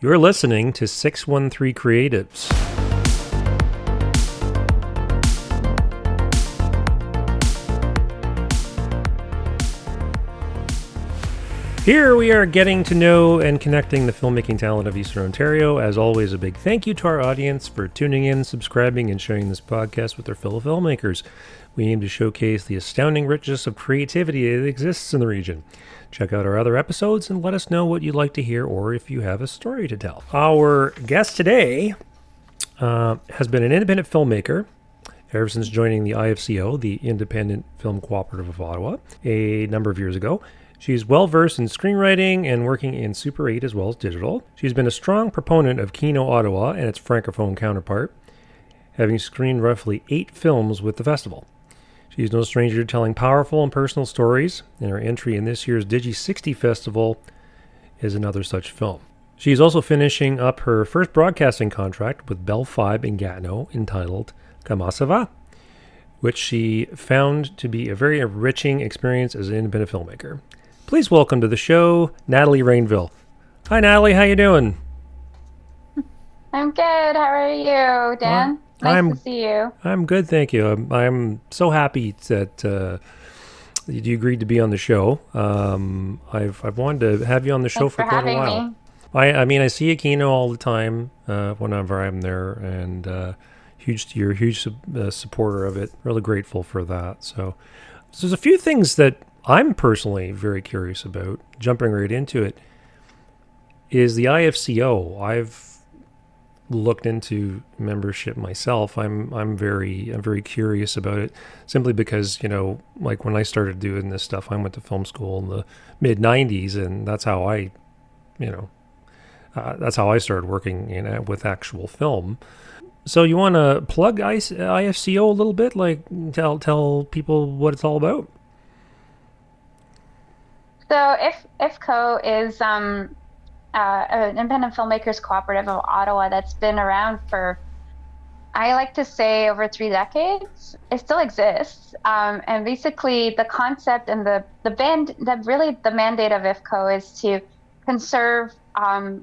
You're listening to 613 Creatives. Here we are getting to know and connecting the filmmaking talent of Eastern Ontario. As always, a big thank you to our audience for tuning in, subscribing, and sharing this podcast with their fellow filmmakers. We aim to showcase the astounding richness of creativity that exists in the region. Check out our other episodes and let us know what you'd like to hear or if you have a story to tell. Our guest today has been an independent filmmaker ever since joining the IFCO, the Independent Film Cooperative of Ottawa, a number of years ago. She's well-versed in screenwriting and working in Super 8 as well as digital. She's been a strong proponent of Kino Ottawa and its francophone counterpart, having screened roughly 8 films with the festival. She's no stranger to telling powerful and personal stories, and her entry in this year's Digi 60 Festival is another such film. She's also finishing up her first broadcasting contract with Bell 5 in Gatineau entitled Comment ça va?, which she found to be a very enriching experience as an independent filmmaker. Please welcome to the show, Nathalie Rainville. Hi, Nathalie. How you doing? I'm good. How are you, Dan? Nice to see you. I'm good, thank you. I'm so happy that you agreed to be on the show. I've wanted to have you on the show for quite a while. I mean, I see Kino all the time whenever I'm there, and you're a huge supporter of it. Really grateful for that. So there's a few things that I'm personally very curious about. Jumping right into it is the IFCO. I've looked into membership myself. I'm very curious about it, simply because, you know, like when I started doing this stuff, I went to film school in the mid 90s, and that's how I started working with actual film. So you want to plug IFCO a little bit, like tell people what it's all about? So IFCO is an Independent Filmmakers Cooperative of Ottawa that's been around for, I like to say, over 3 decades. It still exists. And basically the concept and the mandate of IFCO is to conserve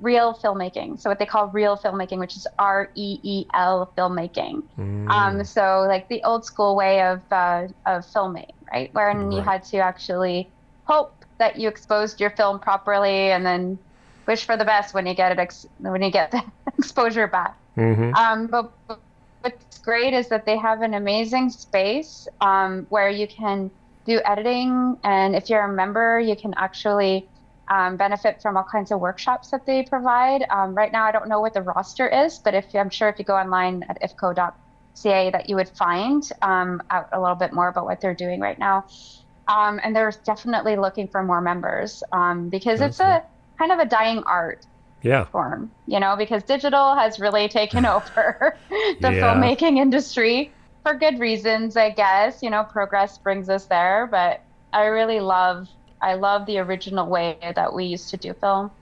real filmmaking. So what they call real filmmaking, which is REEL filmmaking. So like the old school way of filming, right? Wherein you had to actually hope that you exposed your film properly and then wish for the best when you get the exposure back. But what's great is that they have an amazing space where you can do editing, and if you're a member, you can actually benefit from all kinds of workshops that they provide. Right now, I don't know what the roster is, but I'm sure if you go online at ifco.ca that you would find out a little bit more about what they're doing right now. And they're definitely looking for more members because it's a kind of a dying art form, you know, because digital has really taken over the filmmaking industry for good reasons, I guess. You know, progress brings us there, but I love the original way that we used to do film,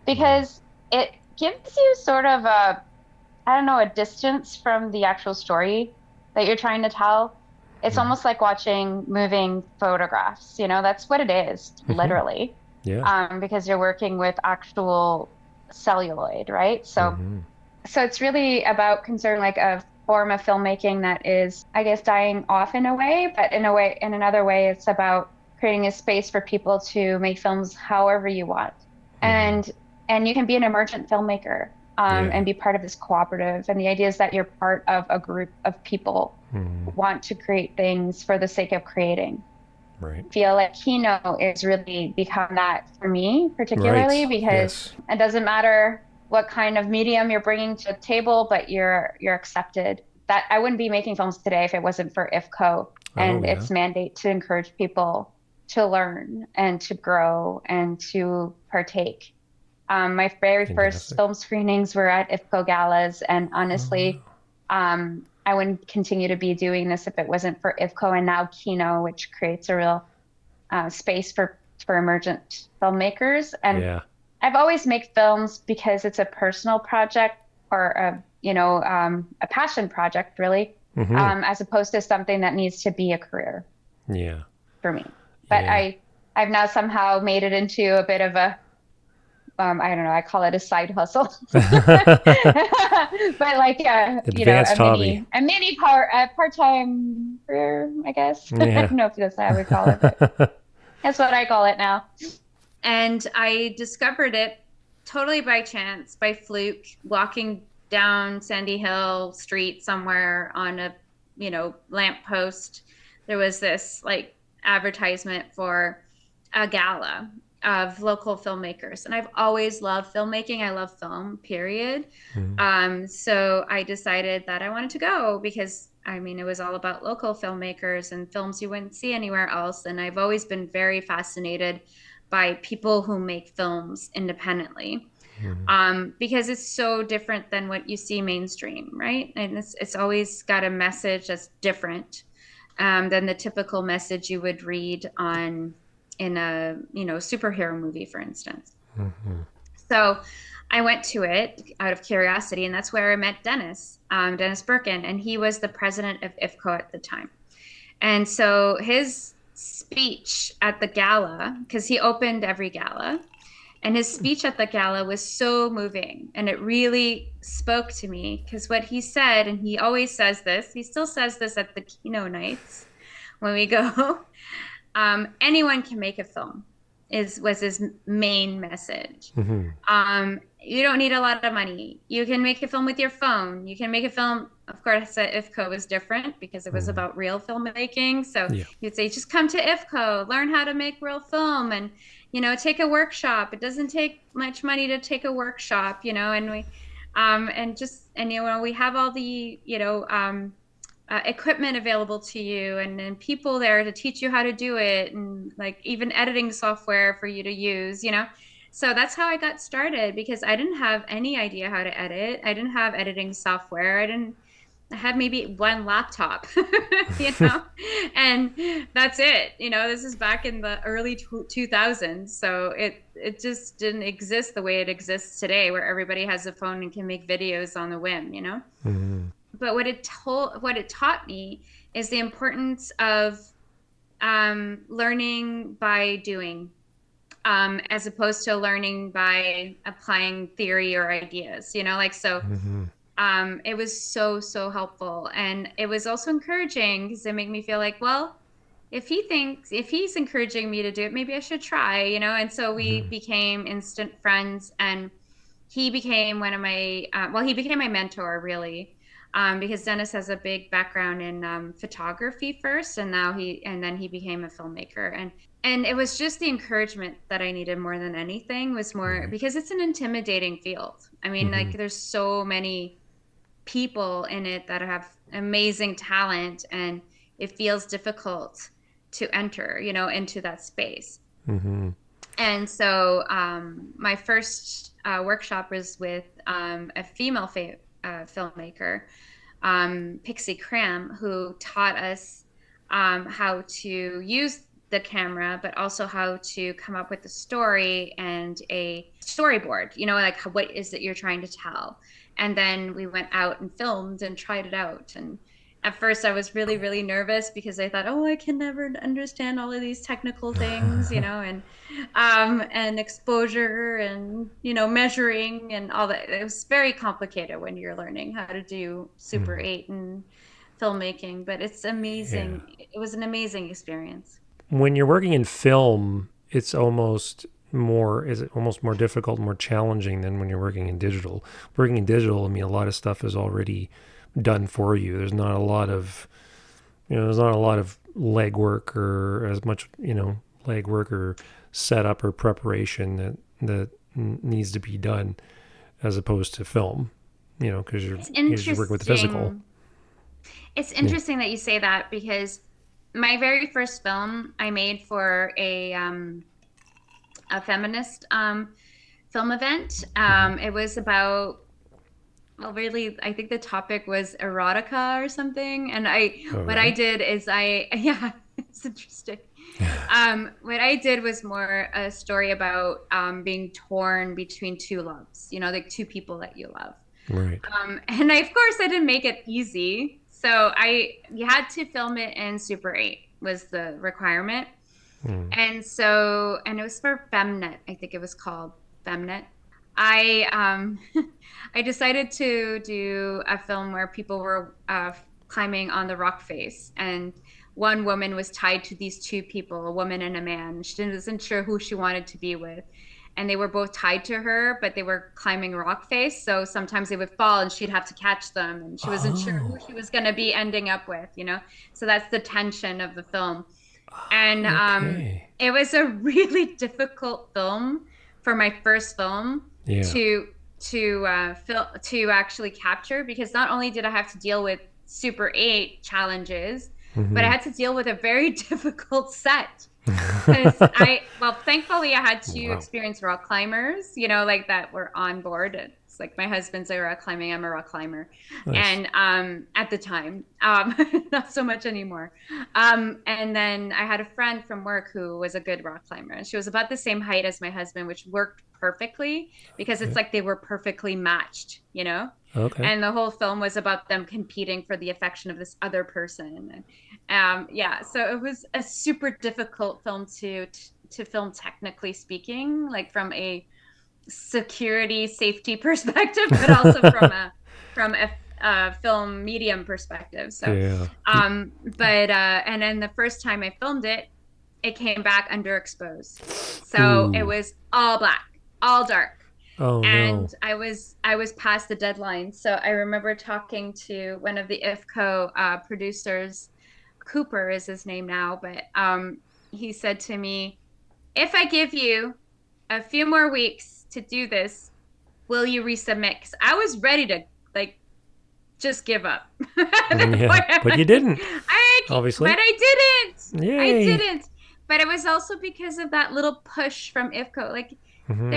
because it gives you sort of a distance from the actual story that you're trying to tell. It's almost like watching moving photographs, you know, that's what it is, literally. Because you're working with actual celluloid, right? So it's really about considering like a form of filmmaking that is, I guess, dying off in a way, but in another way, it's about creating a space for people to make films however you want. And you can be an emergent filmmaker and be part of this cooperative. And the idea is that you're part of a group of people who want to create things for the sake of creating. Right. I feel like Kino is really become that for me, particularly because it doesn't matter what kind of medium you're bringing to the table, but you're accepted. That I wouldn't be making films today if it wasn't for IFCO and its mandate to encourage people to learn and to grow and to partake. My very first film screenings were at IFCO galas, and honestly, I wouldn't continue to be doing this if it wasn't for IFCO and now Kino, which creates a real space for emergent filmmakers. And I've always made films because it's a personal project or a passion project, really, as opposed to something that needs to be a career for me. But I've now somehow made it into a bit of a I don't know, I call it a side hustle. But like, Advanced hobby. a mini part-time career, I guess. I Yeah. don't know if that's how we call it, but that's what I call it now. And I discovered it totally by chance, by fluke, walking down Sandy Hill Street somewhere on a, lamppost. There was this like advertisement for a gala of local filmmakers. And I've always loved filmmaking. I love film, period. So I decided that I wanted to go because it was all about local filmmakers and films you wouldn't see anywhere else. And I've always been very fascinated by people who make films independently. Because it's so different than what you see mainstream, right? And it's always got a message that's different than the typical message you would read in a superhero movie, for instance. So I went to it out of curiosity, and that's where I met Dennis Birkin, and he was the president of IFCO at the time. And so his speech at the gala, because he opened every gala, and his speech at the gala was so moving, and it really spoke to me because what he said, and he always says this, he still says this at the keynote nights when we go, anyone can make a film was his main message. You don't need a lot of money. You can make a film with your phone. You can make a film. Of course, at IFCO was different because it was about real filmmaking. So you'd say, just come to IFCO, learn how to make real film, and take a workshop. It doesn't take much money to take a workshop, and we we have all the equipment available to you, and people there to teach you how to do it, and like even editing software for you to use, So that's how I got started, because I didn't have any idea how to edit. I didn't have editing software. I had maybe one laptop, and that's it. This is back in the early 2000s. So it just didn't exist the way it exists today, where everybody has a phone and can make videos on the whim, But what it taught me is the importance of learning by doing, as opposed to learning by applying theory or ideas, it was so helpful. And it was also encouraging because it made me feel like, well, if he's encouraging me to do it, maybe I should try, And so we became instant friends, and he became he became my mentor, really. Because Dennis has a big background in photography first, and then he became a filmmaker, and it was just the encouragement that I needed more than anything, was more because it's an intimidating field. Like there's so many people in it that have amazing talent, and it feels difficult to enter, into that space. And so my first workshop was with a female filmmaker, Pixie Cram, who taught us how to use the camera, but also how to come up with a story and a storyboard, like what is it you're trying to tell. And then we went out and filmed and tried it out. And at first I was really, really nervous because I thought, I can never understand all of these technical things, and exposure and, measuring and all that. It was very complicated when you're learning how to do Super 8 and filmmaking, but it's amazing. Yeah. It was an amazing experience. When you're working in film, it's almost more difficult, more challenging than when you're working in digital. Working in digital, a lot of stuff is already done for you. There's not a lot of legwork or as much, legwork or setup or preparation that needs to be done as opposed to film, because you're working with the physical. It's interesting that you say that, because my very first film I made for a feminist film event. It was about, really, I think the topic was erotica or something. And I did is it's interesting. What I did was more a story about being torn between two loves, like two people that you love. Right. And of course I didn't make it easy. So you had to film it in Super 8 was the requirement. And it was for Femnet, I think it was called. Femnet. I I decided to do a film where people were climbing on the rock face, and one woman was tied to these two people, a woman and a man. She wasn't sure who she wanted to be with, and they were both tied to her, but they were climbing rock face. So sometimes they would fall, and she'd have to catch them, and she wasn't sure who she was going to be ending up with, you know. So that's the tension of the film, and Okay. it was a really difficult film for my first film Yeah. to to actually capture, because not only did I have to deal with Super 8 challenges, but I Mm-hmm. had to deal with a very difficult set. Because well, thankfully I had two Wow. experienced rock climbers, you know, like that were on board. It's like my husband's a rock climbing, I'm a rock climber. Nice. And at the time, not so much anymore. And then I had a friend from work who was a good rock climber, and she was about the same height as my husband, which worked perfectly because it's Okay. like they were perfectly matched, you know? Okay. And the whole film was about them competing for the affection of this other person. Yeah, so it was a super difficult film to film, technically speaking, like from a security safety perspective, but also from a film medium perspective. So Yeah. but and then the first time I filmed it, it came back underexposed, so it Ooh. was all black, all dark, Oh no. and I was past the deadline. So I remember talking to one of the IFCO producers. Cooper is his name now, but he said to me, if I give you a few more weeks to do this, will you resubmit? Because I was ready to like just give up. At that Yeah. point, But you didn't, but obviously. I didn't. I Yay. didn't. But it was also because of that little push from IFCO. Like Mm-hmm.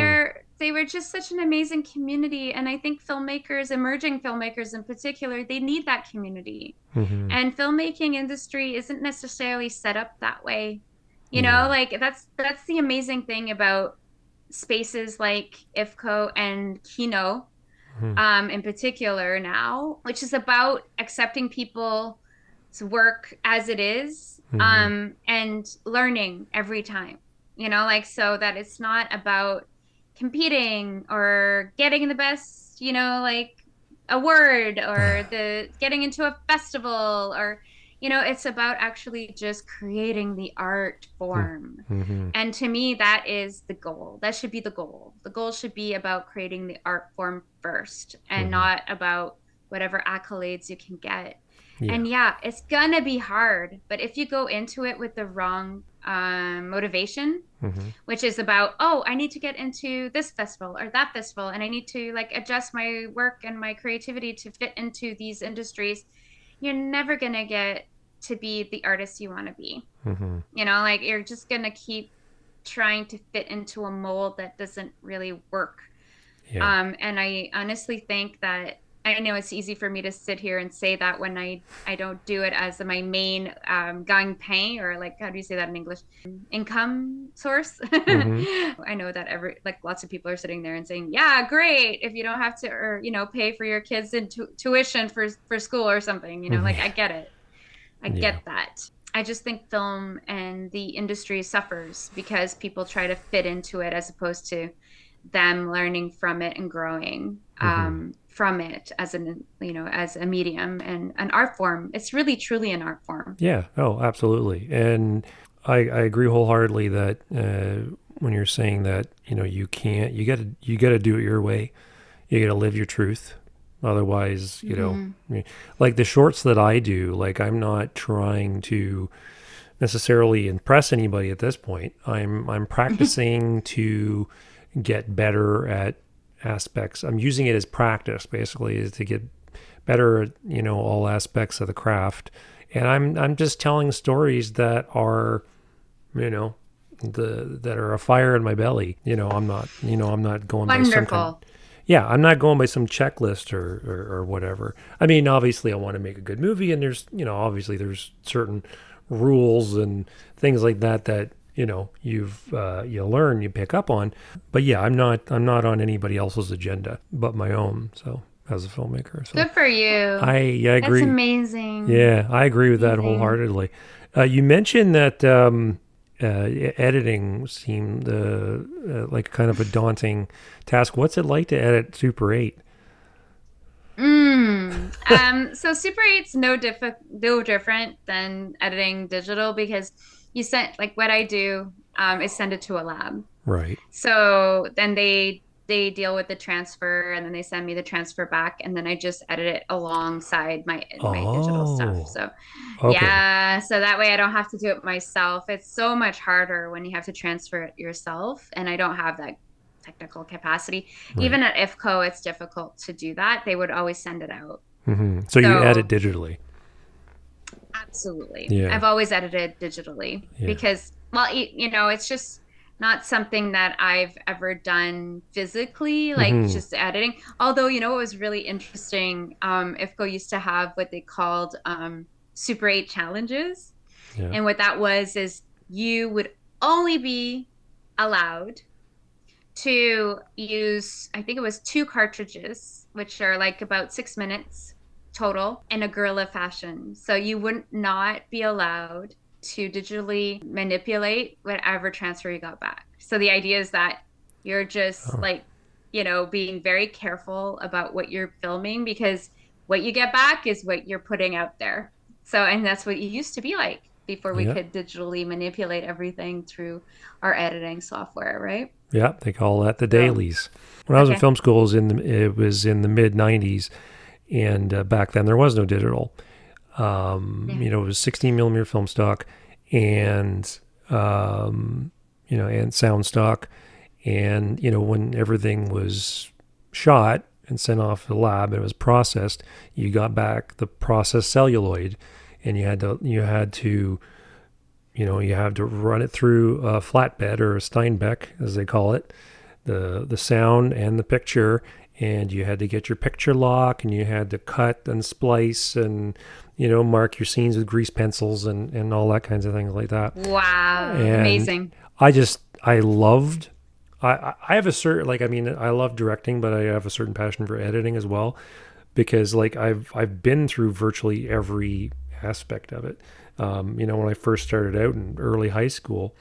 they were just such an amazing community, and I think filmmakers, emerging filmmakers in particular, they need that community. Mm-hmm. And filmmaking industry isn't necessarily set up that way. You know, No. like that's the amazing thing about spaces like IFCO and Kino, Mm-hmm. in particular now, which is about accepting people's work as it is, Mm-hmm. and learning every time, you know, like, so that it's not about competing or getting the best, you know, like award or the getting into a festival, or, you know, it's about actually just creating the art form. Mm-hmm. And to me, that is the goal. That should be the goal. The goal should be about creating the art form first, and Mm-hmm. not about whatever accolades you can get. Yeah. And yeah, it's gonna be hard, but if you go into it with the wrong motivation, Mm-hmm. which is about, oh, I need to get into this festival or that festival, and I need to like adjust my work and my creativity to fit into these industries, you're never gonna get to be the artist you want to be. Mm-hmm. You know, like you're just gonna keep trying to fit into a mold that doesn't really work. Yeah. And I honestly think that, I know it's easy for me to sit here and say that when I don't do it as my main gagne-pain, or like, how do you say that in English? Income source. Mm-hmm. I know that like lots of people are sitting there and saying, yeah, great, if you don't have to, or, you know, pay for your kids in tuition for school or something, you know, like I get it. I Yeah. get that. I just think film and the industry suffers because people try to fit into it, as opposed to them learning from it and growing Mm-hmm. from it as an, you know, as a medium and an art form. It's really truly an art form. Yeah. Oh, absolutely. And I agree wholeheartedly that when you're saying that, you know, you got to do it your way. You got to live your truth. Otherwise, you know, Mm-hmm. I mean, like the shorts that I do, like I'm not trying to necessarily impress anybody at this point. I'm practicing to get better at aspects. I'm using it as practice, basically, is to get better at, you know, all aspects of the craft. And I'm just telling stories that are, you know, that are a fire in my belly. I'm not going by some kind. Wonderful. Yeah, I'm not going by some checklist or whatever. I mean, obviously, I want to make a good movie, and there's, you know, obviously there's certain rules and things like that that, you know, you learn, you pick up on. But yeah, I'm not on anybody else's agenda but my own. So as a filmmaker, so Good for you. I That's agree. amazing. Yeah, I agree with that Amazing. wholeheartedly. You mentioned that editing seemed like kind of a daunting task. What's it like to edit Super 8? So Super 8's no different than editing digital, because you send, like, what I do is send it to a lab. Right. So then they deal with the transfer, and then they send me the transfer back, and then I just edit it alongside my digital stuff. So Okay. yeah, so that way I don't have to do it myself. It's so much harder when you have to transfer it yourself, and I don't have that technical capacity. Right. Even at IFCO, it's difficult to do that. They would always send it out. So you edit digitally? Absolutely. Yeah. I've always edited digitally because, well, it's just not something that I've ever done physically, like just editing. Although, it was really interesting. IFCO used to have what they called Super 8 challenges. Yeah. And what that was is you would only be allowed to use, I think it was 2 cartridges, which are like about 6 minutes total, in a guerrilla fashion. So you would not be allowed to digitally manipulate whatever transfer you got back. So the idea is that you're just being very careful about what you're filming, because what you get back is what you're putting out there. So, and that's what it used to be like before we could digitally manipulate everything through our editing software, right? Yeah, they call that the dailies. When I was in film school, it was in the mid 90s, and back then there was no digital. It was 16 millimeter film stock, and and sound stock, and when everything was shot and sent off to the lab and it was processed, you got back the processed celluloid, and you had to run it through a flatbed, or a Steinbeck as they call it, the sound and the picture, and you had to get your picture lock, and you had to cut and splice and mark your scenes with grease pencils and all that kinds of things like that. Wow. And amazing. I have a certain, I love directing, but I have a certain passion for editing as well, because I've been through virtually every aspect of it. When I first started out in early high school,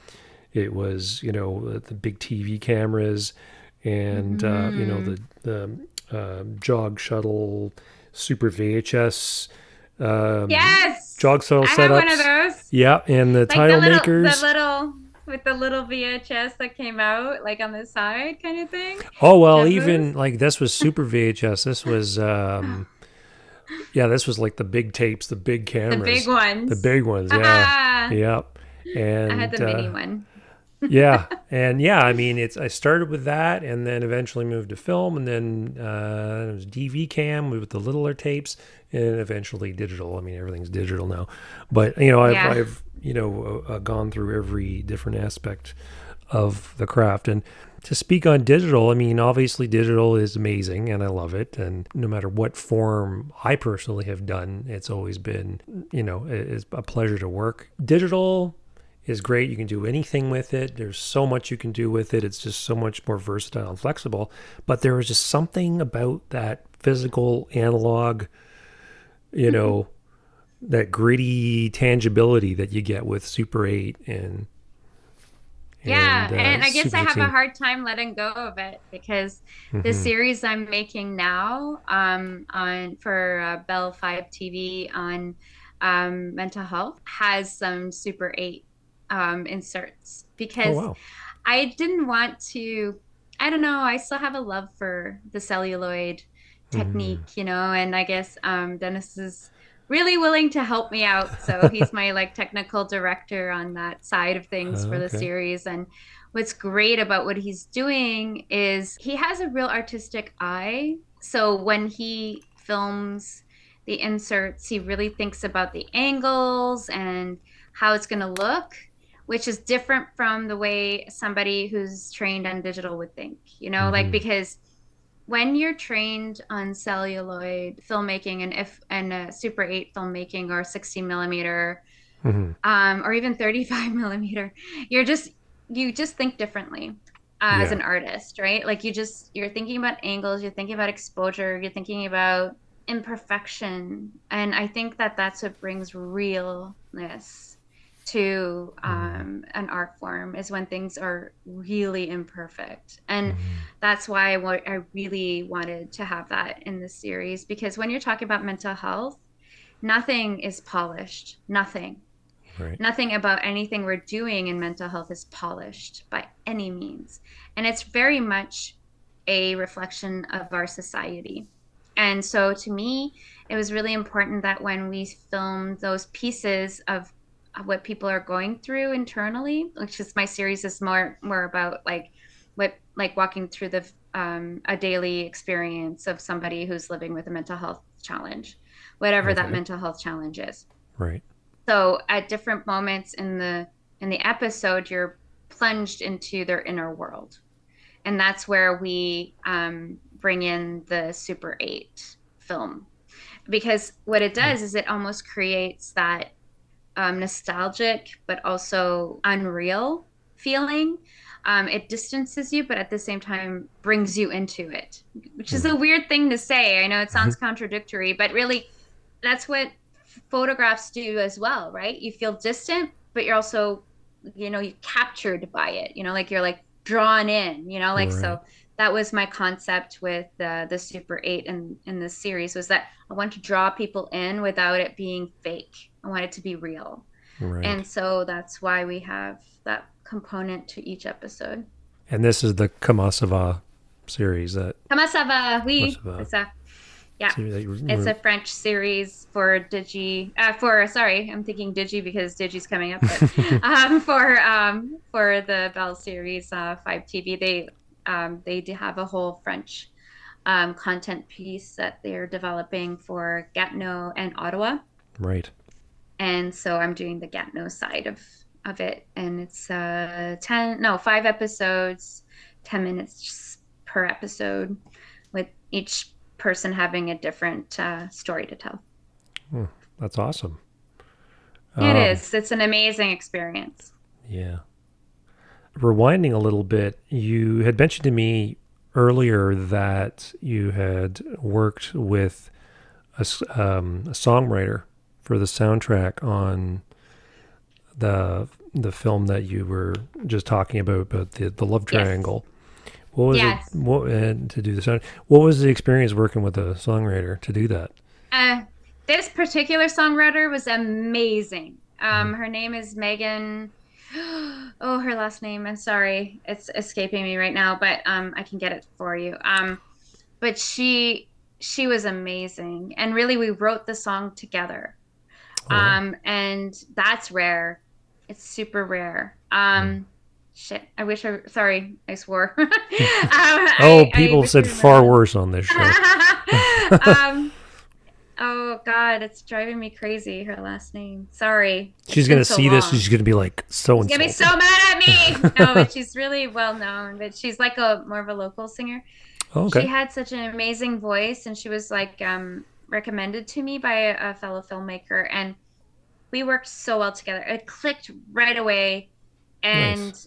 it was, the big TV cameras, and, the jog shuttle, Super VHS, yes, jog shuttle setups. I have one of those. Yeah, and the title makers. With the little VHS that came out, like, on the side kind of thing. Oh, well, even like this was Super VHS. This was, this was like the big tapes, the big cameras. The big ones. The big ones, yeah. Yep. And I had the mini one. Yeah. And I started with that, and then eventually moved to film, and then it was DV cam with the littler tapes, and eventually digital. Everything's digital now. But, I've gone through every different aspect of the craft. And to speak on digital, obviously digital is amazing, and I love it. And no matter what form I personally have done, it's always been, it's a pleasure to work. Digital is great. You can do anything with it. There's so much you can do with it. It's just so much more versatile and flexible. But there is just something about that physical analog, that gritty tangibility that you get with Super 8 and I guess Super I have 16. a hard time letting go of it, because the series I'm making now for Bell 5 TV on mental health has some Super 8 inserts, because I didn't want to, I don't know, I still have a love for the celluloid technique, and I guess Dennis is really willing to help me out. So he's my technical director on that side of things for the series. And what's great about what he's doing is he has a real artistic eye. So when he films the inserts, he really thinks about the angles and how it's going to look, which is different from the way somebody who's trained on digital would think, because when you're trained on celluloid filmmaking and Super 8 filmmaking, or 16 millimeter, or even 35 millimeter, you just think differently as an artist, right? You're thinking about angles, you're thinking about exposure, you're thinking about imperfection. And I think that that's what brings realness to an art form is when things are really imperfect. And that's why I really wanted to have that in this series, because when you're talking about mental health, nothing is polished. Nothing. Right. Nothing about anything we're doing in mental health is polished by any means. And it's very much a reflection of our society. And so to me, it was really important that when we filmed those pieces of what people are going through internally, which is my series is more about like what like walking through the a daily experience of somebody who's living with a mental health challenge, whatever that mental health challenge is. Right. So at different moments in the episode, you're plunged into their inner world, and that's where we bring in the Super 8 film, because what it does is it almost creates that nostalgic but also unreal feeling. It distances you, but at the same time brings you into it, which is a weird thing to say. I know it sounds contradictory, but really that's what photographs do as well, right? You feel distant, but you're also, you're captured by it, like you're like drawn in, like, Right. so that was my concept with the Super 8 in this series, was that I want to draw people in without it being fake. I want it to be real. Right. And so that's why we have that component to each episode. And this is the Comment Ça Va series that Comment ça va? Oui. Comment ça va? It's a French series for Digi. Sorry, I'm thinking Digi because Digi's coming up. But, for the Bell series, 5TV, they do have a whole French content piece that they're developing for Gatineau and Ottawa. Right. And so I'm doing the Gatineau side of it, and it's 5 episodes, 10 minutes per episode, with each person having a different story to tell. That's awesome. It is. It's an amazing experience. Yeah. Rewinding a little bit, you had mentioned to me earlier that you had worked with a songwriter for the soundtrack on the film that you were just talking about the love triangle. What was it to do the sound? What was the experience working with a songwriter to do that? This particular songwriter was amazing. Her name is Megan. Oh, her last name. I'm sorry, it's escaping me right now, but I can get it for you. But she was amazing, and really we wrote the song together. And that's rare. It's super rare. Shit, sorry, I swore. People said far worse on this show. Oh God, it's driving me crazy, her last name. Sorry. She's going to see this and she's going to be like, so she's going to be so mad at me. No, but she's really well known, but she's like more of a local singer. Oh, okay. She had such an amazing voice, and she was like recommended to me by a fellow filmmaker, and we worked so well together. It clicked right away, and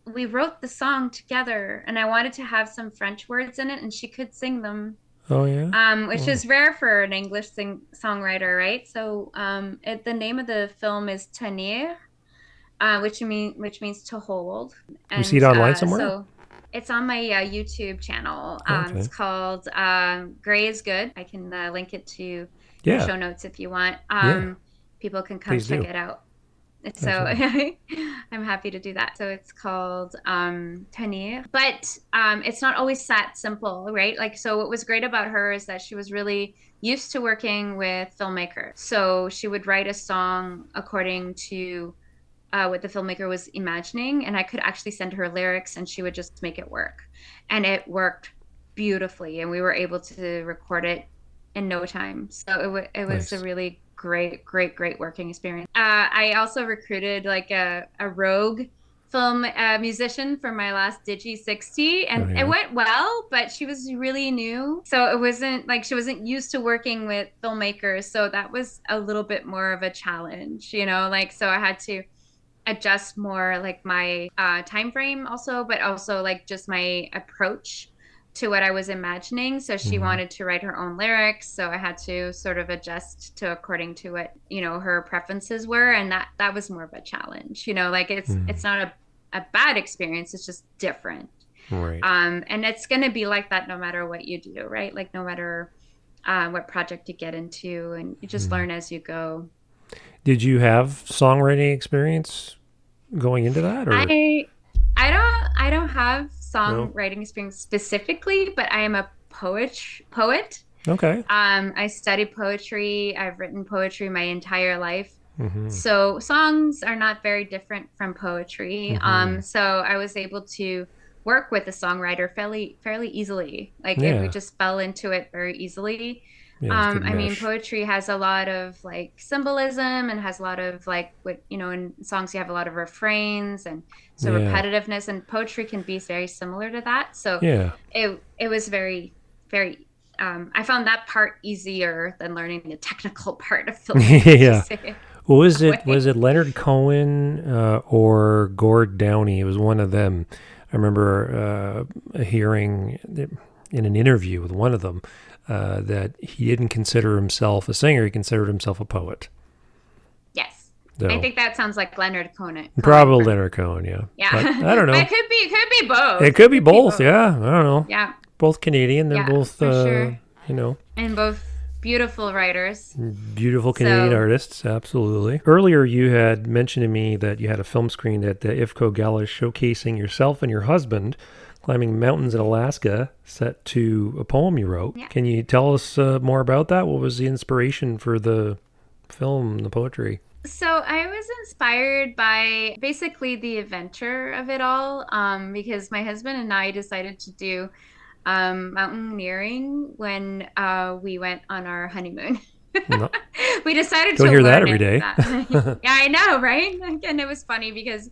we wrote the song together, and I wanted to have some French words in it, and she could sing them. Oh yeah. Which is rare for an English songwriter, right? So the name of the film is Tenir, which means to hold. And, you see it online somewhere? So it's on my YouTube channel. It's called Gray is Good. I can link it to the show notes if you want. People can come check it out. So I'm happy to do that. So it's called Tenir, but it's not always that simple, right? Like, so what was great about her is that she was really used to working with filmmakers. So she would write a song according to what the filmmaker was imagining, and I could actually send her lyrics and she would just make it work. And it worked beautifully, and we were able to record it in no time. So it was a really great working experience. I also recruited like a rogue film musician for my last Digi 60, and it went well, but she was really new, so it wasn't like she wasn't used to working with filmmakers, so that was a little bit more of a challenge, like, so I had to adjust more like my time frame also, but also like just my approach to what I was imagining. So she wanted to write her own lyrics. So I had to sort of adjust to according to what, her preferences were. And that was more of a challenge, like it's not a bad experience. It's just different. Right. And it's going to be like that no matter what you do, right? Like no matter what project you get into, and you just learn as you go. Did you have songwriting experience going into that? Or? I don't have songwriting experience specifically, but I am a poet. Okay. I studied poetry. I've written poetry my entire life. So songs are not very different from poetry. So I was able to work with a songwriter fairly easily. Like we just fell into it very easily. Yeah, I mean, poetry has a lot of like symbolism and has a lot of like what, in songs you have a lot of refrains and so repetitiveness, and poetry can be very similar to that. So it was very, very, I found that part easier than learning the technical part of filmmaking. Well, was it Leonard Cohen or Gord Downey? It was one of them. I remember hearing in an interview with one of them that he didn't consider himself a singer; he considered himself a poet. Yes, so, I think that sounds like Leonard Cohen. Probably Leonard Cohen, yeah. But I don't know. It could be both. It could be both. Yeah, I don't know. Yeah, both Canadian. They're both, sure. and both beautiful writers. Beautiful Canadian artists, absolutely. Earlier, you had mentioned to me that you had a film screened at the IFCO Gala showcasing yourself and your husband climbing mountains in Alaska, set to a poem you wrote. Yeah. Can you tell us more about that? What was the inspiration for the film, the poetry? So I was inspired by basically the adventure of it all, because my husband and I decided to do mountaineering when we went on our honeymoon. No. We decided to hear learn that every day. Yeah, I know, right? And it was funny because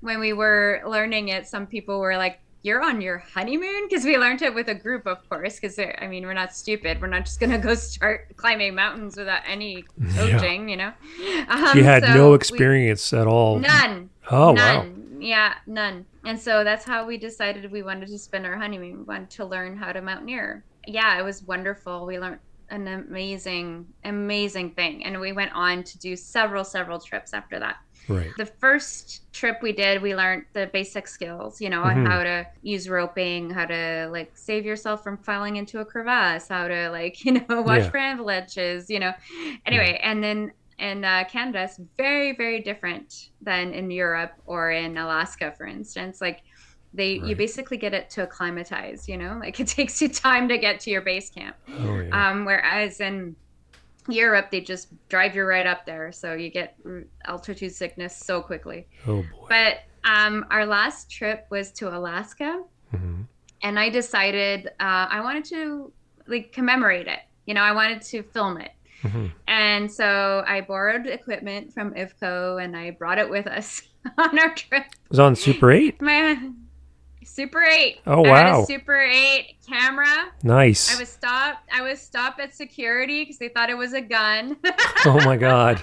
when we were learning it, some people were like, "You're on your honeymoon?" Because we learned it with a group, of course, because we're not stupid. We're not just going to go start climbing mountains without any coaching, You had no experience at all? None. Oh, none. Wow. Yeah, none. And so that's how we decided we wanted to spend our honeymoon. We wanted to learn how to mountaineer. Yeah, it was wonderful. We learned an amazing thing. And we went on to do several trips after that. Right. The first trip we did, we learned the basic skills, on how to use roping, how to like save yourself from falling into a crevasse, how to watch for avalanches, Anyway, and then in Canada, it's very, very different than in Europe or in Alaska, for instance. Like you basically get it to acclimatize, like it takes you time to get to your base camp. Oh, yeah. Whereas in Europe, they just drive you right up there. So you get altitude sickness so quickly. Oh, boy. But our last trip was to Alaska. And I decided I wanted to commemorate it. I wanted to film it. And so I borrowed equipment from IFCO and I brought it with us on our trip. It was on Super 8? My Super 8. Oh, wow. I had a Super 8 camera. Nice. I was stopped at security because they thought it was a gun. Oh, my God.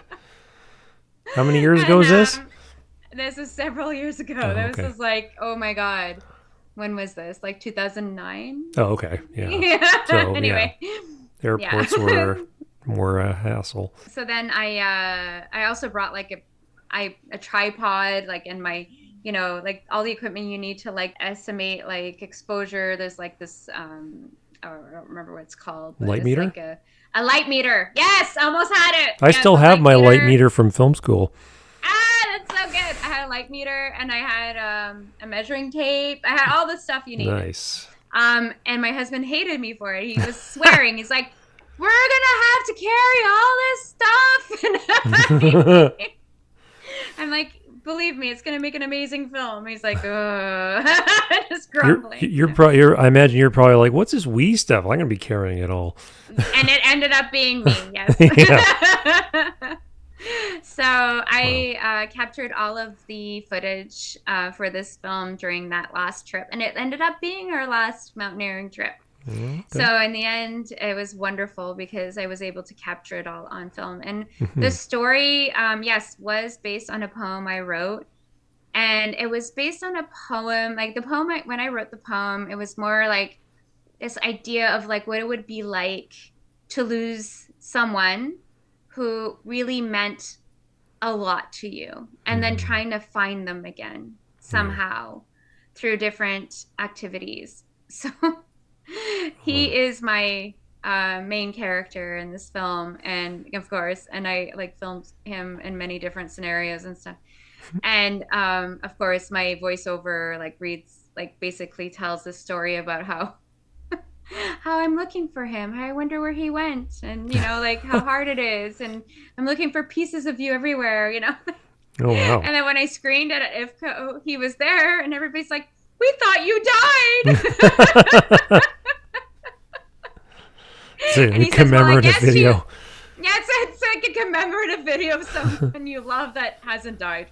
How many years ago was this? This is several years ago. Oh, This was oh, my God. When was this? 2009? Oh, okay. Yeah. So, anyway. Airports were more a hassle. So then I also brought a tripod, and my, all the equipment you need to estimate exposure. There's this I don't remember what it's called. Light meter? A light meter. Yes, almost had it. I still have my light meter from film school. That's so good. I had a light meter and I had a measuring tape. I had all the stuff you need. Nice. And my husband hated me for it. He was swearing. He's like, "We're gonna have to carry all this stuff." I'm like, "Believe me, it's gonna make an amazing film." He's like, just grumbling. I imagine you're probably like, "What's this wee stuff? I'm gonna be carrying it all." And it ended up being me. Yes. So I captured all of the footage for this film during that last trip, and it ended up being our last mountaineering trip. Okay. So in the end, it was wonderful because I was able to capture it all on film. And the story, was based on a poem I wrote. And it was based on a poem, when I wrote the poem, it was more this idea of like what it would be like to lose someone who really meant a lot to you, and then trying to find them again somehow through different activities. So he is my main character in this film, and of course, and I like filmed him in many different scenarios and stuff. And of course, my voiceover like reads like basically tells the story about how I'm looking for him. I wonder where he went, and like how hard it is, and I'm looking for pieces of you everywhere. Oh, wow. And then when I screened it at IFCO, he was there, and everybody's like, "We thought you died." It's a commemorative video. Yeah, it's like a commemorative video of someone you love that hasn't died.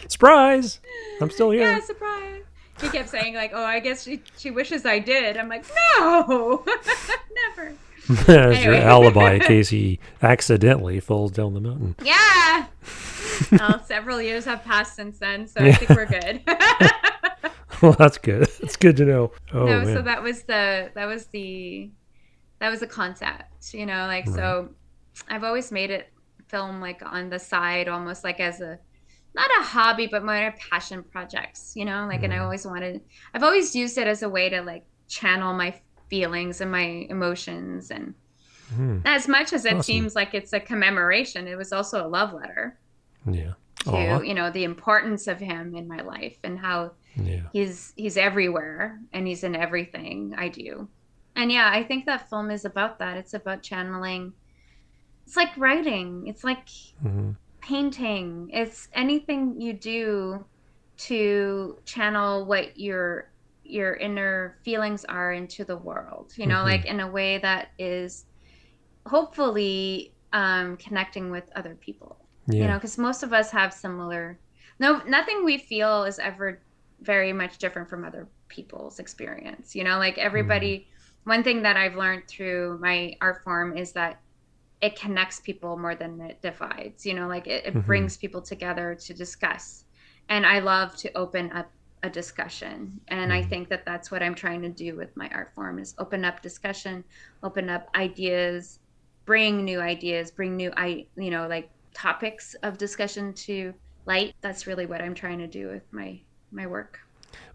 Surprise! I'm still here. Yeah, surprise. He kept saying like, "Oh, I guess she wishes I did." I'm like, "No, never." That's your alibi in case he accidentally falls down the mountain. Yeah. Well, several years have passed since then, so I think we're good. Well, that's good. It's good to know. Oh, no, man. so that was the concept, like Right. So I've always made it film like on the side, almost like as a not a hobby, but more a passion projects, like, and I've always used it as a way to like channel my feelings and my emotions. And as much as it seems like it's a commemoration, it was also a love letter Yeah. to, the importance of him in my life, and how he's everywhere and he's in everything I do. And yeah, I think that film is about that. It's about channeling. It's like writing. It's like painting. It's anything you do to channel what your inner feelings are into the world, like in a way that is hopefully connecting with other people, because most of us have similar, nothing we feel is ever very much different from other people's experience, like everybody. One thing that I've learned through my art form is that it connects people more than it divides, like it brings people together to discuss. And I love to open up a discussion. And I think that that's what I'm trying to do with my art form, is open up discussion, open up ideas, bring new ideas, bring new, like topics of discussion to light. That's really what I'm trying to do with my work.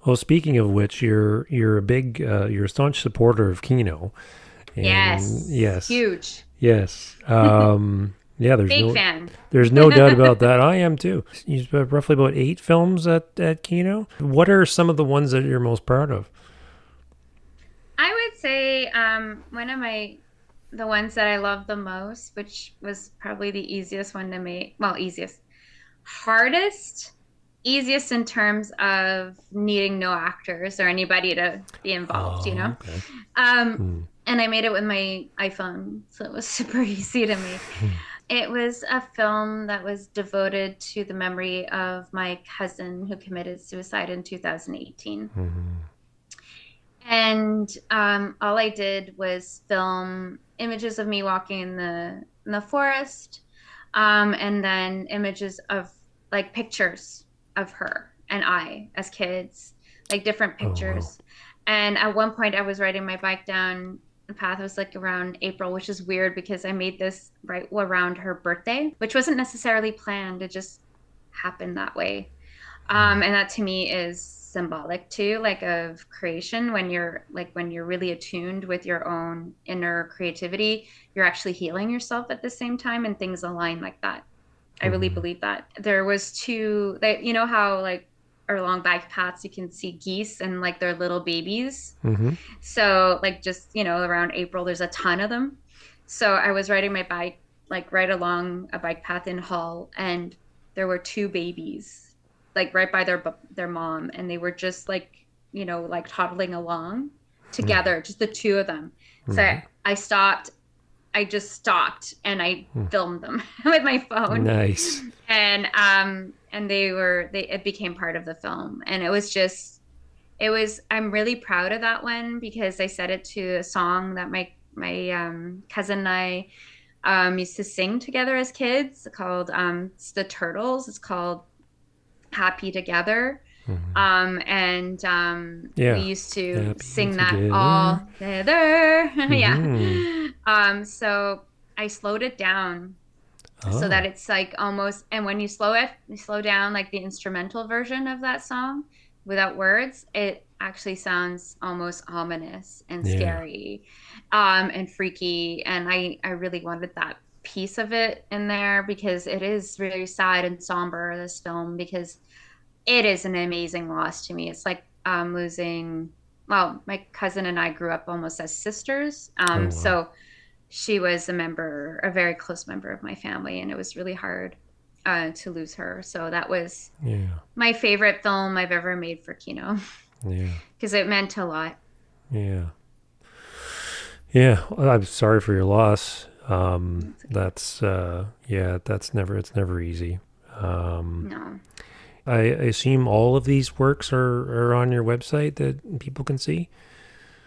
Well, speaking of which, you're a staunch supporter of Kino. And Yes. Huge. Yes. Yeah, Big fan. There's no doubt about that. I am too. You've got roughly about 8 films at Kino. What are some of the ones that you're most proud of? I would say one of the ones that I love the most, which was probably the easiest one to make. Well, easiest in terms of needing no actors or anybody to be involved, Okay. And I made it with my iPhone, so it was super easy to make. It was a film that was devoted to the memory of my cousin who committed suicide in 2018. And all I did was film images of me walking in the forest, and then images of like pictures of her and I as kids, like different pictures. Oh, wow. And at one point I was riding my bike down the path. It was like around April, which is weird because I made this right around her birthday, which wasn't necessarily planned. It just happened that way. And that to me is symbolic too, like of creation. When you're really attuned with your own inner creativity, you're actually healing yourself at the same time, and things align like that. I really believe that. There was 2 that, how like along bike paths you can see geese and like their little babies. So like just, around April, there's a ton of them. So I was riding my bike like right along a bike path in Hull, and there were 2 babies like right by their mom, and they were just like, like toddling along together, just the 2 of them. So I just stopped and I filmed them with my phone. Nice. And it became part of the film. And I'm really proud of that one, because I set it to a song that my cousin and I used to sing together as kids, called it's the Turtles. It's called Happy Together. We used to Happy sing that together. all together. Mm-hmm. Yeah. So I slowed it down so that it's like almost, and when you slow down like the instrumental version of that song without words, it actually sounds almost ominous and scary, and freaky. And I really wanted that piece of it in there because it is really sad and somber, this film, because it is an amazing loss to me. It's like losing, well, my cousin and I grew up almost as sisters. Oh, wow. So she was a very close member of my family, and it was really hard to lose her. So that was my favorite film I've ever made for Kino. Yeah. Because it meant a lot. Yeah. Yeah. Well, I'm sorry for your loss. It's never easy. No. I assume all of these works are on your website that people can see?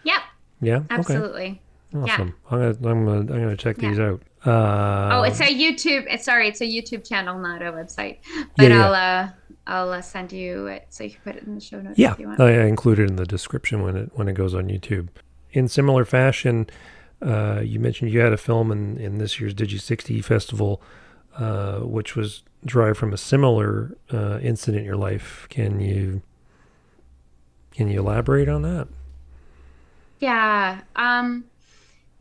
Yep. Yeah. Absolutely. Okay. Awesome. Yeah. I'm gonna check these out. It's a YouTube. It's a YouTube channel, not a website. But I'll send you it so you can put it in the show notes if you want. I include it in the description when it goes on YouTube. In similar fashion, you mentioned you had a film in this year's Digi60 festival, which was derived from a similar incident in your life. Can you elaborate on that? Yeah.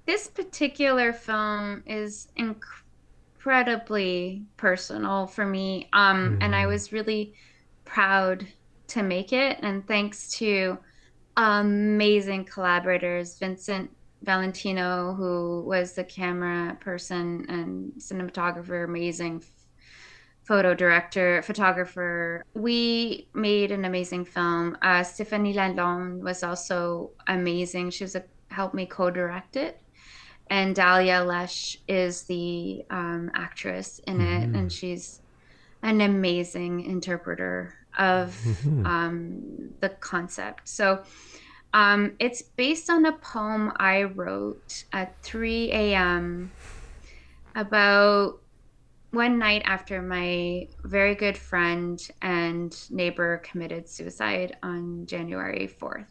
This particular film is incredibly personal for me. And I was really proud to make it. And thanks to amazing collaborators, Vincent Valentino, who was the camera person and cinematographer, amazing photographer. We made an amazing film. Stéphanie Lalonde was also amazing. She helped me co-direct it. And Dahlia Lesh is the actress in it, and she's an amazing interpreter of the concept. So it's based on a poem I wrote at 3 a.m. about one night after my very good friend and neighbor committed suicide on January 4th,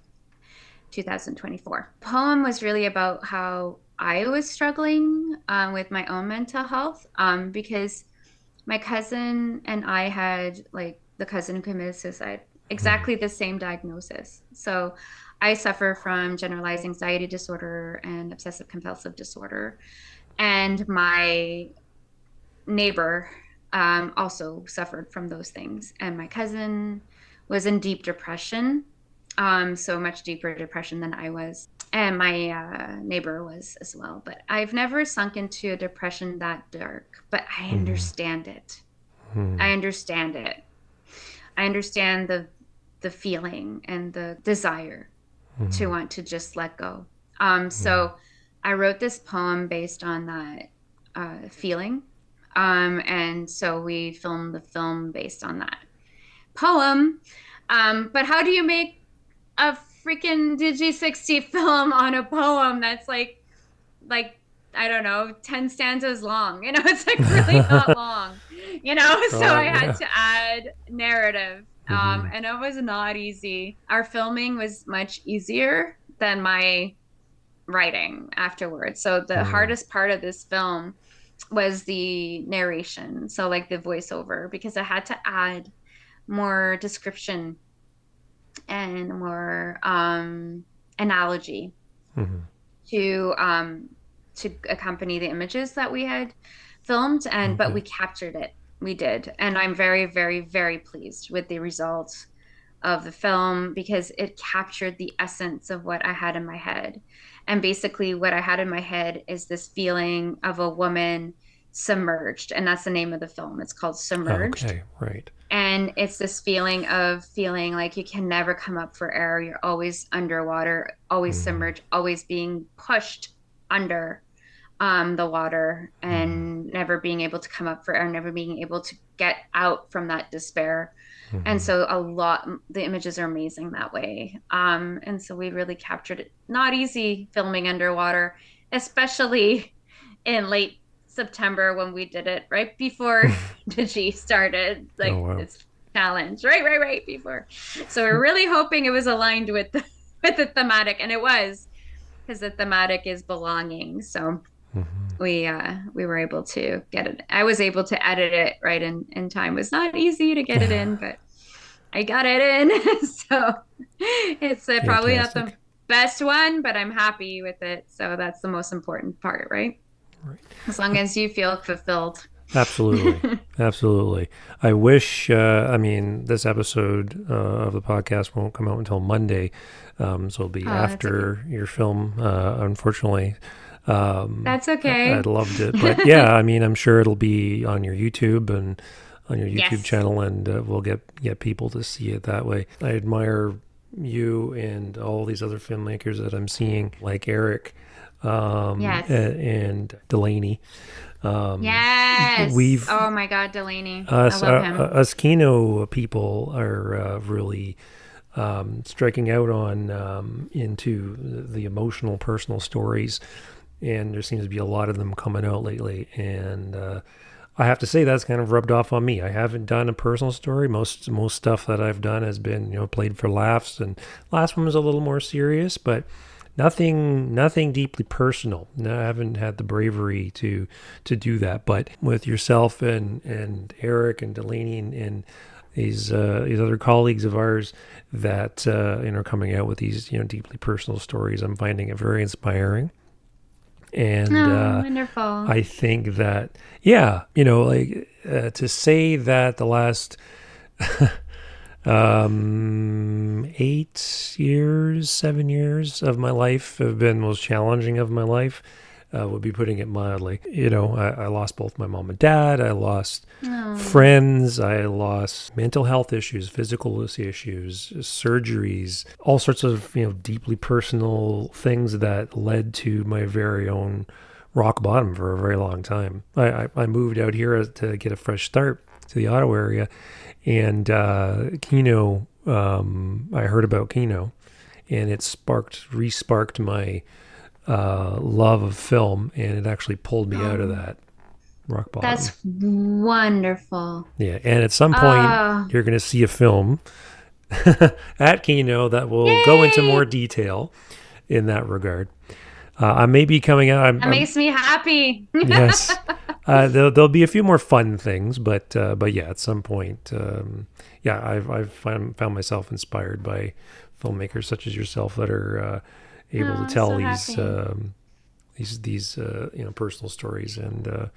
2024. The poem was really about how I was struggling with my own mental health because my cousin and I had, like, the cousin who committed suicide, exactly the same diagnosis. So I suffer from generalized anxiety disorder and obsessive compulsive disorder. And my neighbor also suffered from those things. And my cousin was in deep depression, so much deeper depression than I was. And my neighbor was as well. But I've never sunk into a depression that dark, but I understand it. I understand it. I understand the feeling and the desire to want to just let go. So I wrote this poem based on that feeling. And so we filmed the film based on that poem. But how do you make a freaking Digi60 film on a poem that's like I don't know, 10 stanzas long? It's like really not long, so I had to add narrative. And it was not easy. Our filming was much easier than my writing afterwards. So the hardest part of this film was the narration, so like the voiceover, because I had to add more description and more analogy to accompany the images that we had filmed. But we captured it. We did. And I'm very, very, very pleased with the results of the film because it captured the essence of what I had in my head. And basically what I had in my head is this feeling of a woman submerged. And that's the name of the film. It's called Submerged. Okay, right. And it's this feeling of feeling like you can never come up for air. You're always underwater, always submerged, always being pushed under the water, and never being able to come up for air, never being able to get out from that despair. And so the images are amazing that way. And so we really captured it. Not easy filming underwater, especially in late September when we did it right before Digi started. Like, challenge, right before. So we're really hoping it was aligned with the thematic, and it was, because the thematic is belonging. So we were able to get it. I was able to edit it right in time. It was not easy to get it in, but I got it in. So it's probably not the best one, but I'm happy with it. So that's the most important part, right? Right. As long as you feel fulfilled. Absolutely. Absolutely. I wish, this episode of the podcast won't come out until Monday. So it'll be after your film, unfortunately. That's okay. I'd loved it. But yeah, I'm sure it'll be on your YouTube and on your YouTube channel, and we'll get people to see it that way. I admire you and all these other filmmakers that I'm seeing, like Eric and Delaney. Oh my God, Delaney. I love him. Us Kino people are really striking out on into the emotional, personal stories, and there seems to be a lot of them coming out lately. And I have to say that's kind of rubbed off on me. I haven't done a personal story. Most stuff that I've done has been played for laughs, and last one was a little more serious, but nothing deeply personal. No, I haven't had the bravery to do that. But with yourself and Eric and Delaney and these other colleagues of ours that are coming out with these deeply personal stories, I'm finding it very inspiring. And wonderful. I think that to say that the last 7 years of my life have been the most challenging of my life, would be putting it mildly. I lost both my mom and dad. I lost friends. I lost mental health issues, physical issues, surgeries, all sorts of, deeply personal things that led to my very own rock bottom for a very long time. I moved out here to get a fresh start to the Ottawa area. And Kino, I heard about Kino, and it re-sparked my love of film, and it actually pulled me out of that rock bottom. That's wonderful. Yeah, and at some point, you're going to see a film at Kino that will go into more detail in that regard. I may be coming out. That makes me happy. Yes. There'll be a few more fun things, but yeah, at some point, I've found myself inspired by filmmakers such as yourself that are able to tell these personal stories and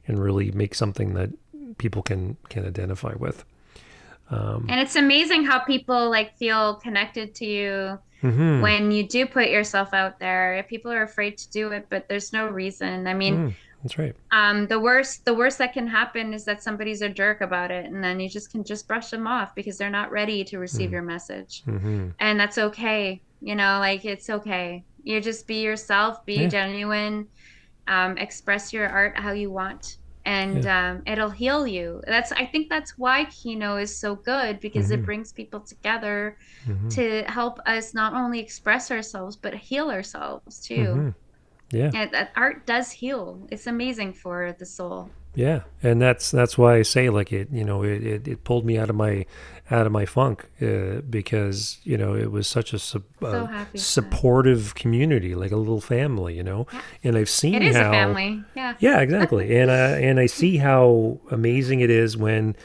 really make something that people can identify with. And it's amazing how people feel connected to you when you do put yourself out there. People are afraid to do it, but there's no reason. That's right. The worst that can happen is that somebody's a jerk about it, and then you can brush them off because they're not ready to receive your message. And that's okay. It's okay. You just be yourself, be genuine, express your art how you want, and it'll heal you. I think that's why Kino is so good, because it brings people together to help us not only express ourselves but heal ourselves too. And that art does heal. It's amazing for the soul. Yeah, and that's why I say it pulled me out of my funk because it was such a supportive community, like a little family, and I've seen it is a family. Yeah, exactly, and I see how amazing it is when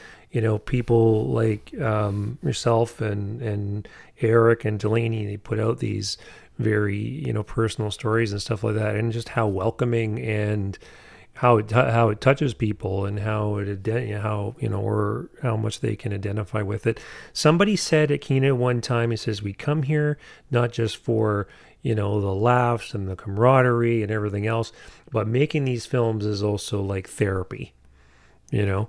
people like yourself and Eric and Delaney, they put out these very personal stories and stuff like that, and just how welcoming and how it touches people, and how much they can identify with it. Somebody said at Kino one time, he says, we come here not just for the laughs and the camaraderie and everything else, but making these films is also like therapy. Yep.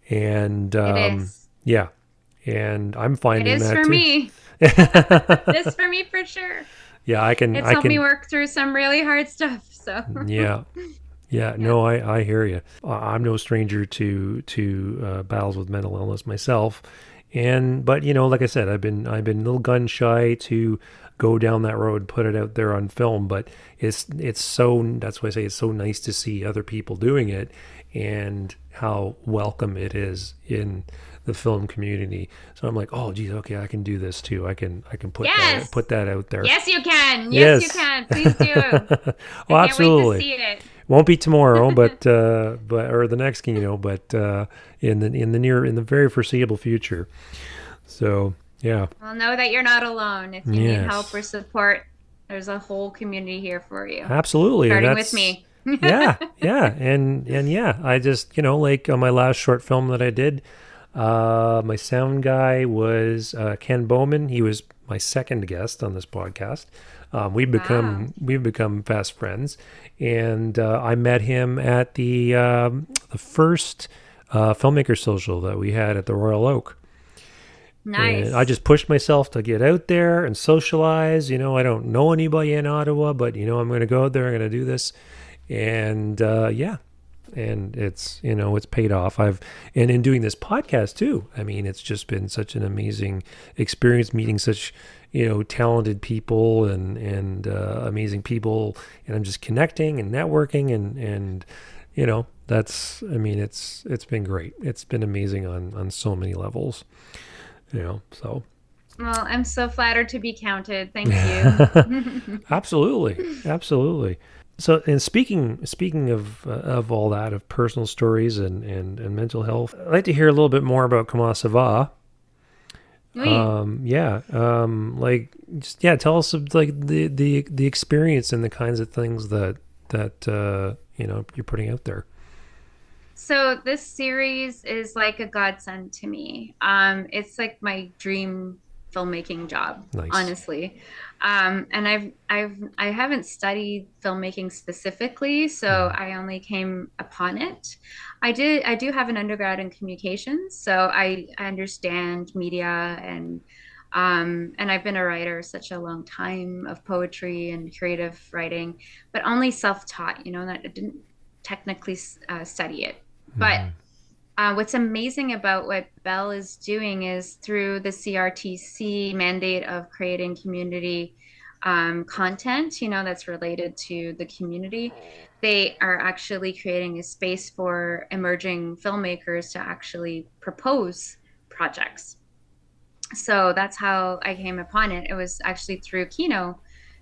And it is. Yeah, and I'm finding that for too. Me. It is for me for sure. Yeah, It's helped me work through some really hard stuff. So yeah. No, I hear you. I'm no stranger to battles with mental illness myself, but like I said, I've been a little gun shy to go down that road, put it out there on film. But it's so, that's why I say it's so nice to see other people doing it and how welcome it is in the film community. So I'm like, oh geez, okay, I can do this too. I can put put that out there. Yes, you can. Yes, you can. Please do. Well, I can't absolutely. wait to see it. Won't be tomorrow, but or the next, but in the very foreseeable future. So yeah. Well, know that you're not alone. If you need help or support, there's a whole community here for you. Absolutely, starting with me. yeah, and yeah, I just like on my last short film that I did, my sound guy was Ken Bowman. He was my second guest on this podcast. We've become fast friends, and I met him at the first filmmaker social that we had at the Royal Oak. Nice. And I just pushed myself to get out there and socialize. I don't know anybody in Ottawa, but I'm going to go out there. I'm going to do this, and and it's it's paid off. And in doing this podcast too, I mean, it's just been such an amazing experience meeting such talented people and amazing people, and I'm just connecting and networking and that's, I mean, it's been great. It's been amazing on so many levels. So. Well, I'm so flattered to be counted. Thank you. Absolutely. So, and speaking of all that, of personal stories and mental health, I'd like to hear a little bit more about Comment Ça Va. Oui. Tell us like the experience and the kinds of things that you're putting out there. So this series is like a godsend to me. It's like my dream filmmaking job, honestly. And I haven't studied filmmaking specifically, so I only came upon it. I do have an undergrad in communications, so I understand media and I've been a writer such a long time of poetry and creative writing, but only self-taught, that I didn't technically study it. But what's amazing about what Bell is doing is through the CRTC mandate of creating community content, that's related to the community, they are actually creating a space for emerging filmmakers to actually propose projects. So that's how I came upon it. It was actually through Kino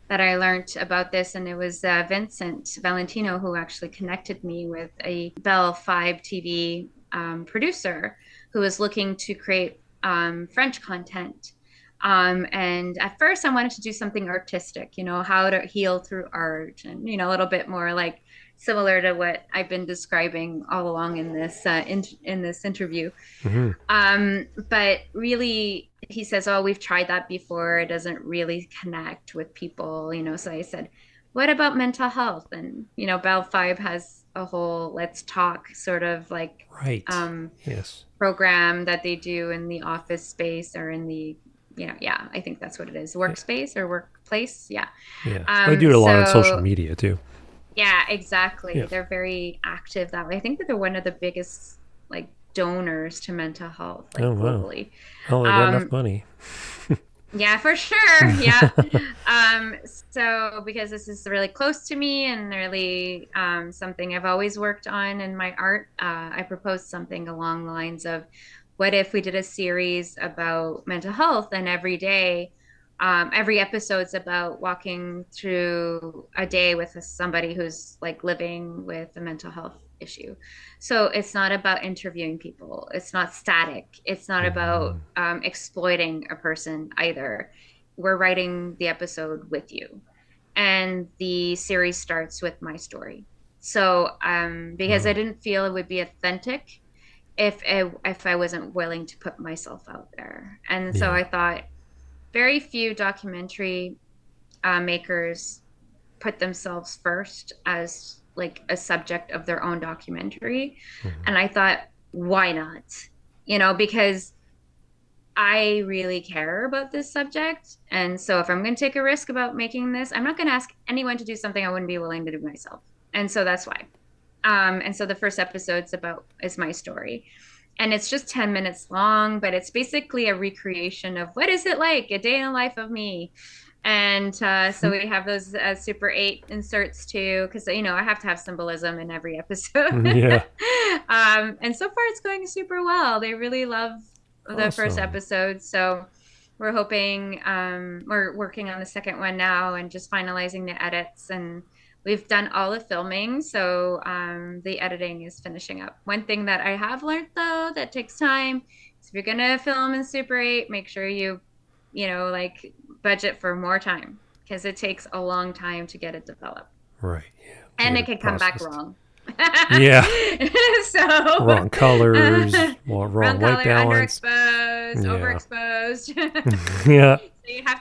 that I learned about this, and it was Vincent Valentino who actually connected me with a Bell 5 TV producer who was looking to create French content. And at first I wanted to do something artistic, how to heal through art, and a little bit more like similar to what I've been describing all along in this in this interview. But really, he says, oh, we've tried that before. It doesn't really connect with people, So I said, what about mental health? And, Bell 5 has a whole Let's Talk sort of like program that they do in the office space or in the, I think that's what it is. Workspace or workplace. Yeah. They do it a lot on social media too. Yeah, exactly. Yeah. They're very active that way. I think that they're one of the biggest donors to mental health globally. Well, they got enough money. Yeah, for sure. Yeah. So because this is really close to me and really something I've always worked on in my art, I proposed something along the lines of, what if we did a series about mental health, and every day, every episode's about walking through a day with somebody who's living with a mental health issue. So it's not about interviewing people. It's not static. It's not about exploiting a person either. We're writing the episode with you. And the series starts with my story. So because I didn't feel it would be authentic if I wasn't willing to put myself out there. And so I thought very few documentary makers put themselves first as a subject of their own documentary. And I thought, why not? Because I really care about this subject. And so if I'm going to take a risk about making this, I'm not going to ask anyone to do something I wouldn't be willing to do myself. And so that's why. And so the first episode's is my story. And it's just 10 minutes long, but it's basically a recreation of what is it like, a day in the life of me. And so we have those Super 8 inserts too, because I have to have symbolism in every episode. Yeah. And so far it's going super well. They really love the first Awesome. episode. So we're hoping, we're working on the second one now and just finalizing the edits. And we've done all the filming. So the editing is finishing up. One thing that I have learned though that takes time is if you're going to film in Super 8, make sure like budget for more time because it takes a long time to get it developed. Right. Yeah. And it can come back wrong. Yeah. So wrong colors, wrong white balance, underexposed, overexposed. Yeah.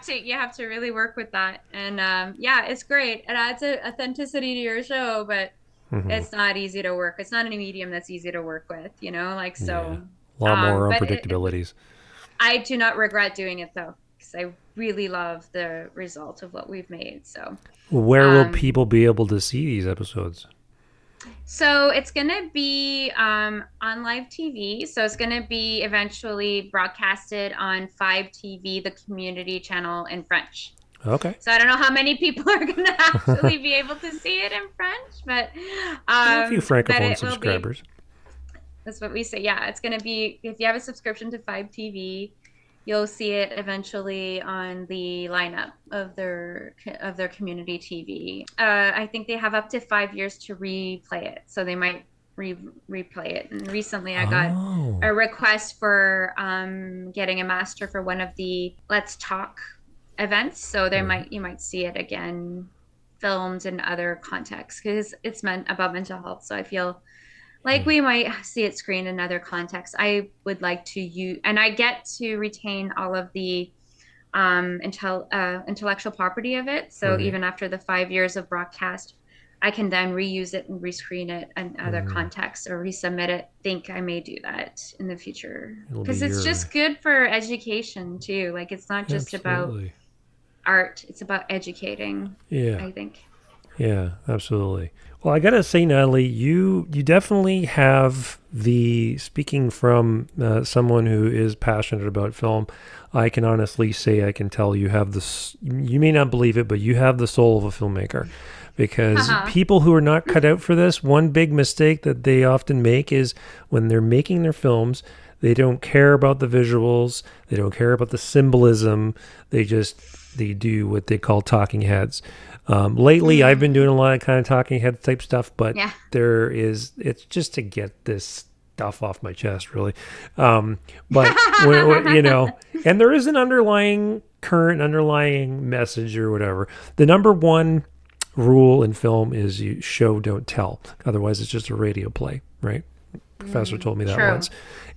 So you have to really work with that. And it's great. It adds a authenticity to your show, but it's not easy to work. It's not any medium that's easy to work with, so a lot more unpredictabilities. I do not regret doing it though, because I really love the result of what we've made. So where will people be able to see these episodes? So it's going to be on live TV. So it's going to be eventually broadcasted on 5TV, the community channel in French. Okay. So I don't know how many people are going to actually be able to see it in French, but a few Francophone subscribers. That's what we say. Yeah, it's going to be, if you have a subscription to 5TV, you'll see it eventually on the lineup of their community TV. I think they have up to 5 years to replay it, so they might replay it. And recently, I got a request for getting a master for one of the Let's Talk events, so you might see it again, filmed in other contexts because it's meant about mental health. So I feel like we might see it screened in other contexts. I would like to use, and I get to retain all of the intellectual property of it. So even after the 5 years of broadcast, I can then reuse it and rescreen it in other contexts or resubmit it. Think I may do that in the future because it's just good for education too. Like it's not just about art; it's about educating. Yeah, I think. Yeah, absolutely. Well, I gotta say, Nathalie, you definitely have speaking from someone who is passionate about film, I can honestly say, I can tell you have this, you may not believe it, but you have the soul of a filmmaker. Because people who are not cut out for this, one big mistake that they often make is when they're making their films, they don't care about the visuals, they don't care about the symbolism, they do what they call talking heads. Lately, I've been doing a lot of kind of talking head type stuff, but it's just to get this stuff off my chest, really. But, and there is an underlying message or whatever. The number one rule in film is you show, don't tell. Otherwise, it's just a radio play, right? Professor told me that once.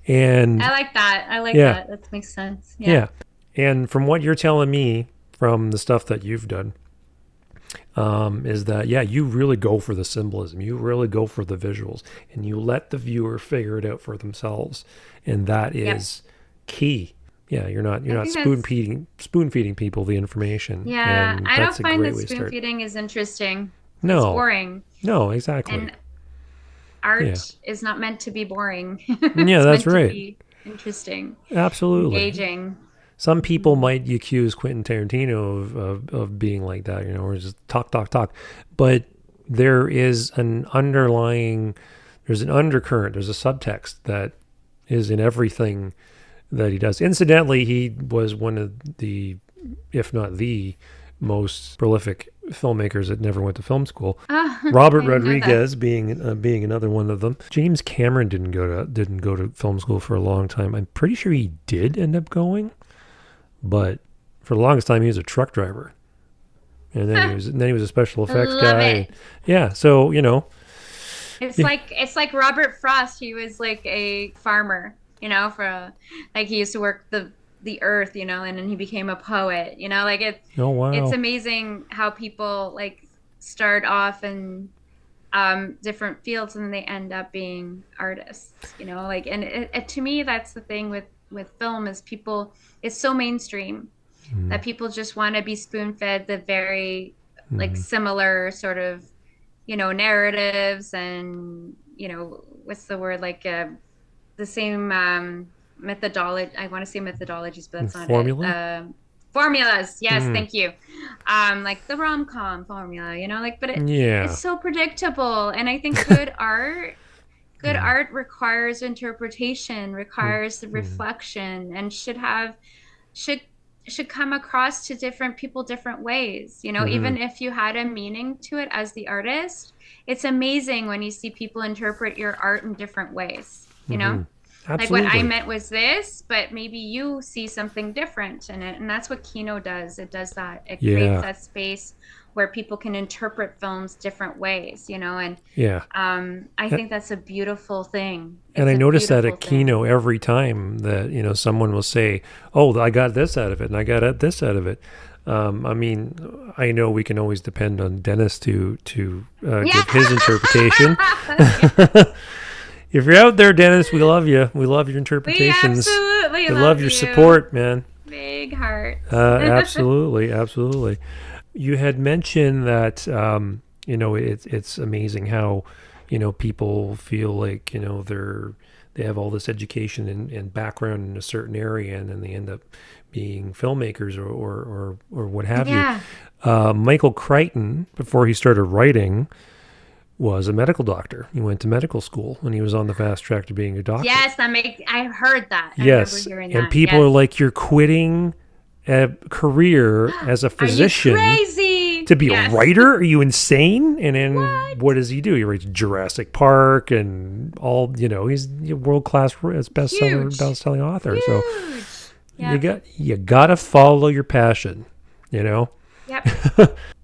And I like that. That. That makes sense. Yeah. And from what you're telling me, from the stuff that you've done, is that, you really go for the symbolism. You really go for the visuals and you let the viewer figure it out for themselves. And that is key. Yeah. You're not spoon feeding people the information. Yeah. And I don't find that spoon feeding is interesting. No. It's boring. No, exactly. And art is not meant to be boring. Yeah, that's right. To be interesting. Absolutely. Engaging. Some people might accuse Quentin Tarantino of being like that, or just talk. But there is an undercurrent, there's a subtext that is in everything that he does. Incidentally, he was one of the, if not the most prolific filmmakers that never went to film school. Robert Rodriguez being another one of them. James Cameron didn't go to film school for a long time. I'm pretty sure he did end up going. But for the longest time, he was a truck driver, and then he was a special effects guy. Yeah, so it's like Robert Frost. He was like a farmer, he used to work the earth, and then he became a poet. Oh wow! It's amazing how people start off in different fields and they end up being artists. And to me, that's the thing with film is it's so mainstream that people just want to be spoon-fed the very similar sort of narratives and what's the word, the same methodology. I want to say methodologies, but that's not formula? Formulas. Yes, thank you. Like the rom-com formula, but Yeah. it's so predictable. And I think good art requires interpretation, requires the reflection, and should should come across to different people different ways. Even if you had a meaning to it as the artist, it's amazing when you see people interpret your art in different ways. Like what I meant was this, but maybe you see something different in it. And that's what Kino does. It does that. It creates that space where people can interpret films different ways, and I think that's a beautiful thing. And I notice that at Kino every time that, someone will say, oh, I got this out of it and I got this out of it. I mean, I know we can always depend on Dennis to give his interpretation. If you're out there, Dennis, we love you. We love your interpretations. We absolutely love your support, man. Big heart. Absolutely. You had mentioned that, it's amazing how, people feel like, they have all this education and background in a certain area, and then they end up being filmmakers or what have you. Michael Crichton, before he started writing, was a medical doctor. He went to medical school and he was on the fast track to being a doctor. Yes, I heard that. Yes, and people are like, you're quitting a career as a physician to be a writer? Are you insane? And then what does he do? He writes Jurassic Park and all, he's a world-class best-selling author. Huge. So you got to follow your passion, Yep.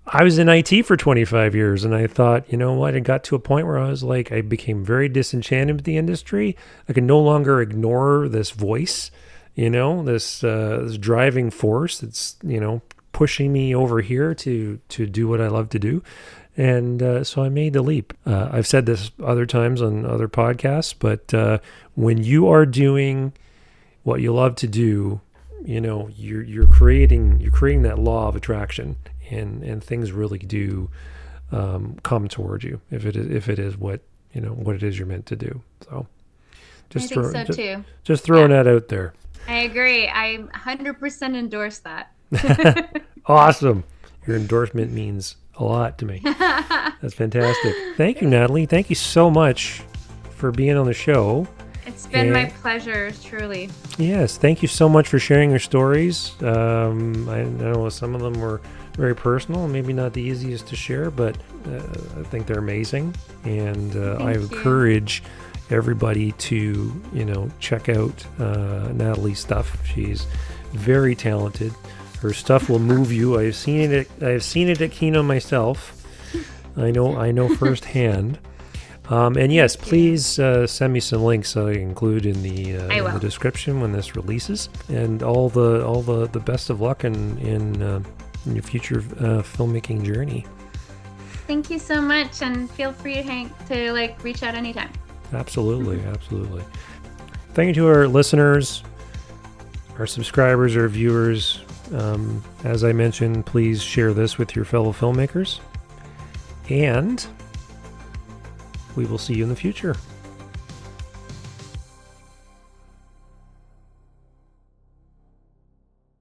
I was in IT for 25 years, and I thought, you know what? It got to a point where I was like, I became very disenchanted with the industry. I could no longer ignore this voice, this driving force that's, pushing me over here to do what I love to do. And so I made the leap. I've said this other times on other podcasts, but when you are doing what you love to do, you're creating that law of attraction. And things really do come towards you if it is what it is you're meant to do. So just throwing that out there. I agree. I 100% endorse that. Awesome. Your endorsement means a lot to me. That's fantastic. Thank you, Nathalie. Thank you so much for being on the show. It's been my pleasure, truly. Yes, thank you so much for sharing your stories. I know some of them were very personal, maybe not the easiest to share, but I think they're amazing. And I encourage everybody to, check out Nathalie's stuff. She's very talented. Her stuff will move you. I've seen it at Kino myself. I know firsthand. And yes, please send me some links that I include in the description when this releases. And all the best of luck in your future filmmaking journey. Thank you so much, and feel free to reach out anytime. Absolutely. Thank you to our listeners, our subscribers, our viewers. As I mentioned, please share this with your fellow filmmakers. And we will see you in the future.